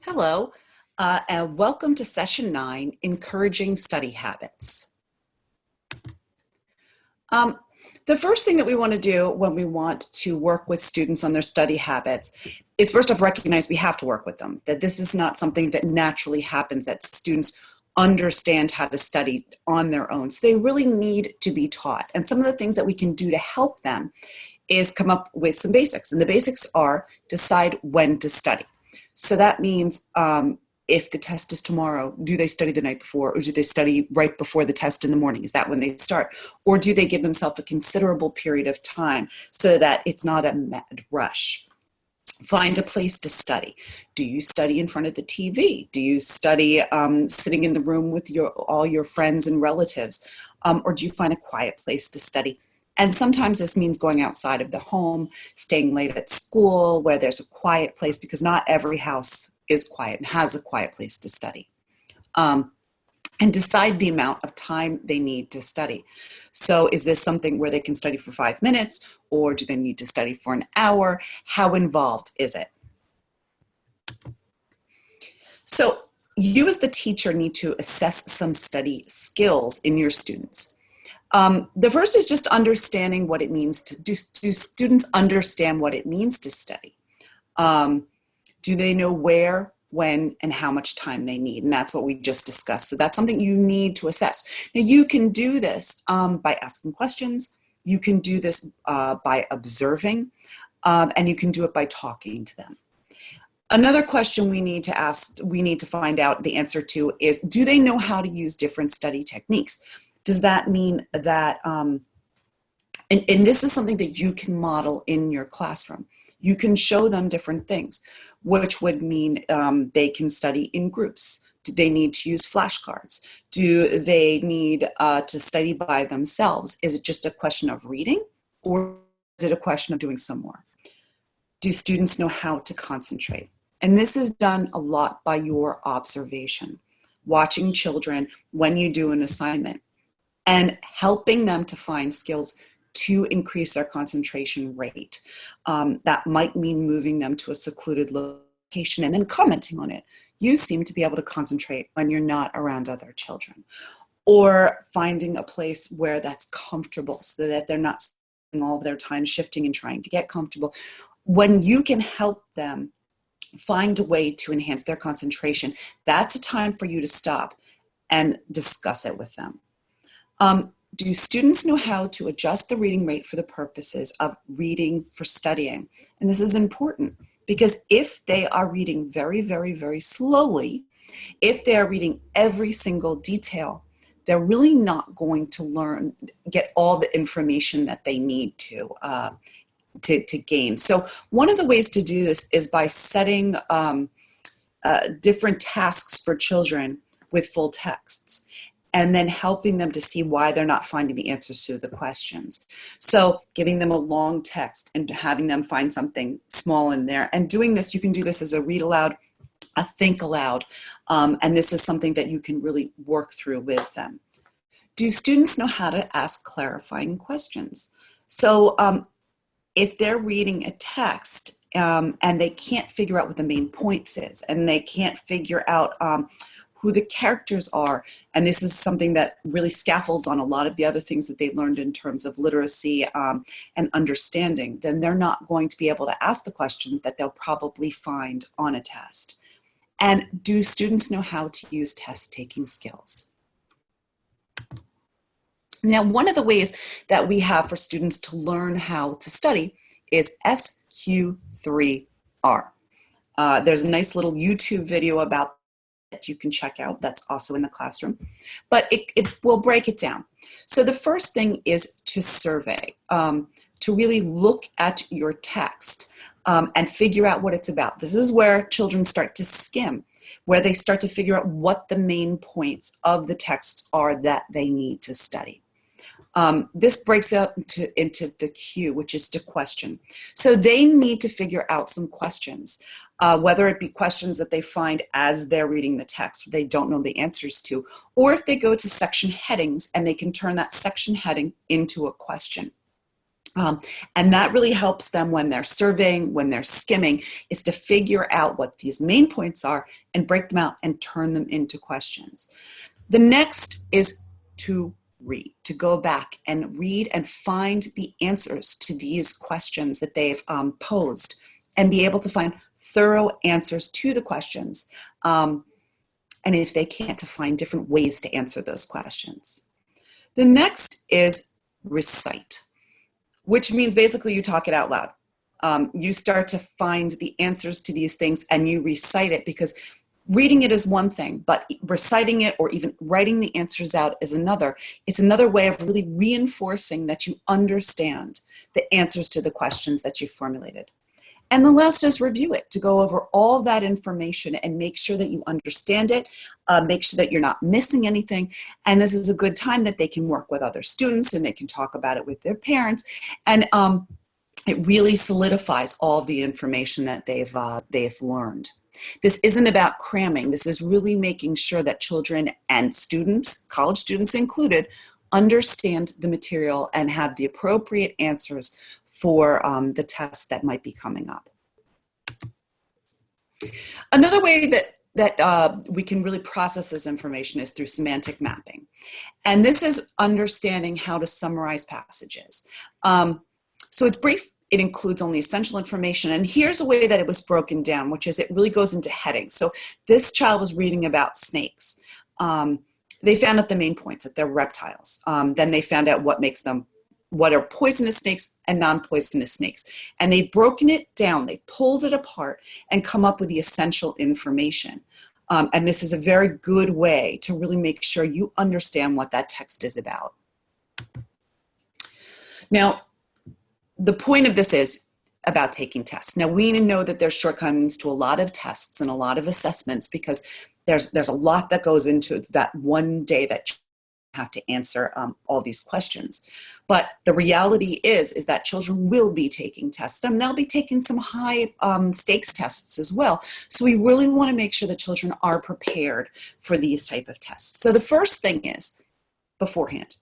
Hello, and welcome to Session 9, Encouraging Study Habits. The first thing that we want to do when we want to work with students on their study habits is first off recognize we have to work with them, that this is not something that naturally happens, that students understand how to study on their own. So they really need to be taught. And some of the things that we can do to help them is come up with some basics. And the basics are decide when to study. So that means if the test is tomorrow, do they study the night before, or do they study right before the test in the morning? Is that when they start? Or do they give themselves a considerable period of time so that it's not a mad rush? Find a place to study. Do you study in front of the TV? Do you study sitting in the room with all your friends and relatives? Or do you find a quiet place to study? And sometimes this means going outside of the home, staying late at school where there's a quiet place, because not every house is quiet and has a quiet place to study. And decide the amount of time they need to study. So is this something where they can study for 5 minutes, or do they need to study for an hour? How involved is it? So you as the teacher need to assess some study skills in your students. The first is just understanding what it means to do students understand what it means to study? Do they know where, when, and how much time they need? And that's what we just discussed. So that's something you need to assess. Now you can do this by asking questions. You can do this by observing, and you can do it by talking to them. Another question we need to ask, we need to find out the answer to is, do they know how to use different study techniques? Does that mean that, and this is something that you can model in your classroom. You can show them different things, which would mean they can study in groups. Do they need to use flashcards? Do they need to study by themselves? Is it just a question of reading, or is it a question of doing some more? Do students know how to concentrate? And this is done a lot by your observation, watching children when you do an assignment, and helping them to find skills to increase their concentration rate. That might mean moving them to a secluded location and then commenting on it. You seem to be able to concentrate when you're not around other children. Or finding a place where that's comfortable so that they're not spending all of their time shifting and trying to get comfortable. When you can help them find a way to enhance their concentration, that's a time for you to stop and discuss it with them. Do students know how to adjust the reading rate for the purposes of reading for studying? And this is important because if they are reading very, very, very slowly, if they are reading every single detail, they're really not going to get all the information that they need to gain. So one of the ways to do this is by setting different tasks for children with full texts, and then helping them to see why they're not finding the answers to the questions. So giving them a long text and having them find something small in there. And doing this, you can do this as a read aloud, a think aloud, and this is something that you can really work through with them. Do students know how to ask clarifying questions? So if they're reading a text and they can't figure out what the main points is, and they can't figure out who the characters are, and this is something that really scaffolds on a lot of the other things that they learned in terms of literacy and understanding, then they're not going to be able to ask the questions that they'll probably find on a test. And do students know how to use test-taking skills? Now, one of the ways that we have for students to learn how to study is SQ3R. There's a nice little YouTube video about that you can check out, that's also in the classroom, but it will break it down. So the first thing is to survey, to really look at your text and figure out what it's about. This is where children start to skim, where they start to figure out what the main points of the texts are that they need to study. This breaks out into the Q, which is to question. So they need to figure out some questions, whether it be questions that they find as they're reading the text they don't know the answers to, or if they go to section headings and they can turn that section heading into a question. Um, and that really helps them when they're surveying, when they're skimming, is to figure out what these main points are and break them out and turn them into questions. The next is to read, to go back and read and find the answers to these questions that they've posed and be able to find thorough answers to the questions. And if they can't, to find different ways to answer those questions. The next is recite, which means basically you talk it out loud. You start to find the answers to these things and you recite it, because reading it is one thing, but reciting it or even writing the answers out is another. It's another way of really reinforcing that you understand the answers to the questions that you formulated. And the last is review it, to go over all that information and make sure that you understand it, make sure that you're not missing anything. And this is a good time that they can work with other students and they can talk about it with their parents. And it really solidifies all of the information that they've learned. This isn't about cramming. This is really making sure that children and students, college students included, understand the material and have the appropriate answers for the tests that might be coming up. Another way that we can really process this information is through semantic mapping. And this is understanding how to summarize passages. So it's brief. It includes only essential information. And here's a way that it was broken down, which is it really goes into headings. So this child was reading about snakes. They found out the main points, that they're reptiles. Then they found out what are poisonous snakes and non-poisonous snakes. And they've broken it down, they pulled it apart and come up with the essential information. And this is a very good way to really make sure you understand what that text is about. Now, the point of this is about taking tests. Now, we know that there's shortcomings to a lot of tests and a lot of assessments, because there's a lot that goes into that one day that you have to answer all these questions. But the reality is that children will be taking tests, and they'll be taking some high stakes tests as well. So we really want to make sure that children are prepared for these type of tests. So the first thing is beforehand.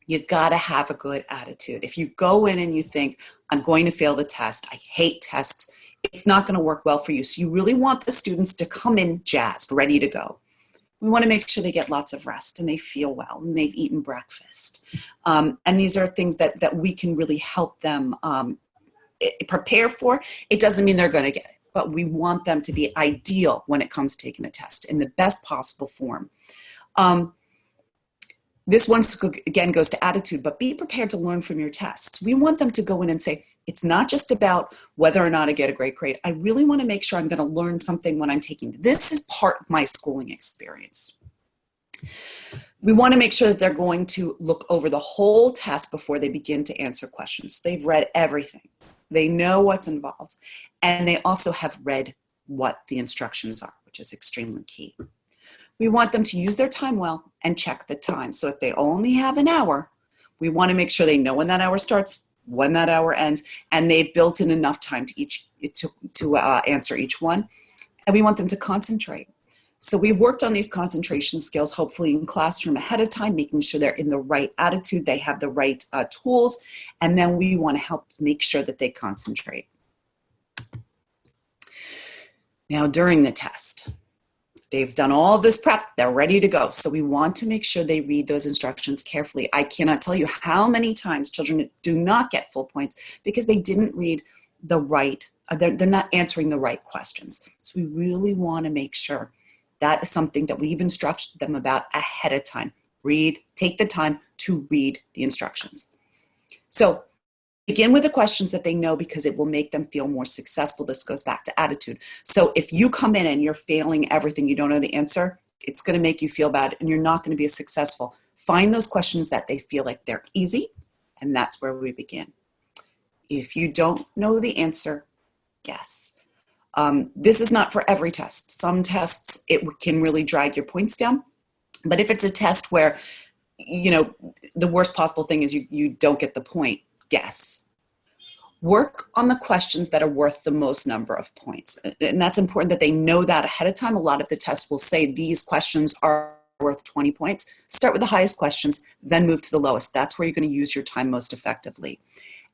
You gotta have a good attitude. If you go in and you think, I'm going to fail the test, I hate tests, it's not gonna work well for you. So you really want the students to come in jazzed, ready to go. We wanna make sure they get lots of rest and they feel well and they've eaten breakfast. And these are things that we can really help them prepare for. It doesn't mean they're gonna get it, but we want them to be ideal when it comes to taking the test in the best possible form. This once again goes to attitude, but be prepared to learn from your tests. We want them to go in and say, it's not just about whether or not I get a great grade. I really want to make sure I'm going to learn something when I'm taking. This is part of my schooling experience. We want to make sure that they're going to look over the whole test before they begin to answer questions. They've read everything. They know what's involved. And they also have read what the instructions are, which is extremely key. We want them to use their time well and check the time. So if they only have an hour, we want to make sure they know when that hour starts, when that hour ends, and they've built in enough time to answer each one. And we want them to concentrate. So we've worked on these concentration skills, hopefully in classroom ahead of time, making sure they're in the right attitude, they have the right tools, and then we want to help make sure that they concentrate. Now, during the test, they've done all this prep, they're ready to go. So we want to make sure they read those instructions carefully. I cannot tell you how many times children do not get full points because they didn't read the right, they're not answering the right questions. So we really want to make sure that is something that we've instructed them about ahead of time. Take the time to read the instructions. So begin with the questions that they know, because it will make them feel more successful. This goes back to attitude. So if you come in and you're failing everything, you don't know the answer, it's going to make you feel bad and you're not going to be as successful. Find those questions that they feel like they're easy, and that's where we begin. If you don't know the answer, guess. This is not for every test. Some tests, it can really drag your points down. But if it's a test where, the worst possible thing is you don't get the point, guess. Work on the questions that are worth the most number of points. And that's important that they know that ahead of time. A lot of the tests will say these questions are worth 20 points. Start with the highest questions, then move to the lowest. That's where you're going to use your time most effectively.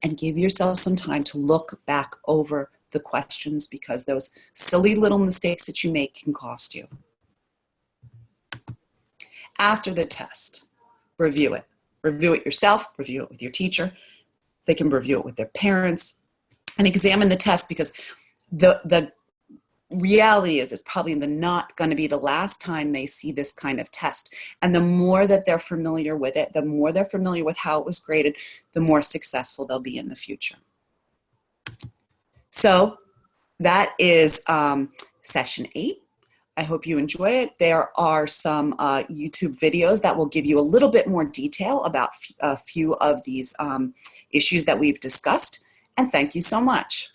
and give yourself some time to look back over the questions, because those silly little mistakes that you make can cost you. After the test, review it. Review it yourself, review it with your teacher. They can review it with their parents, and examine the test, because the reality is it's probably not going to be the last time they see this kind of test. And the more that they're familiar with it, the more they're familiar with how it was graded, the more successful they'll be in the future. So that is session 8. I hope you enjoy it. There are some YouTube videos that will give you a little bit more detail about a few of these issues that we've discussed. And thank you so much.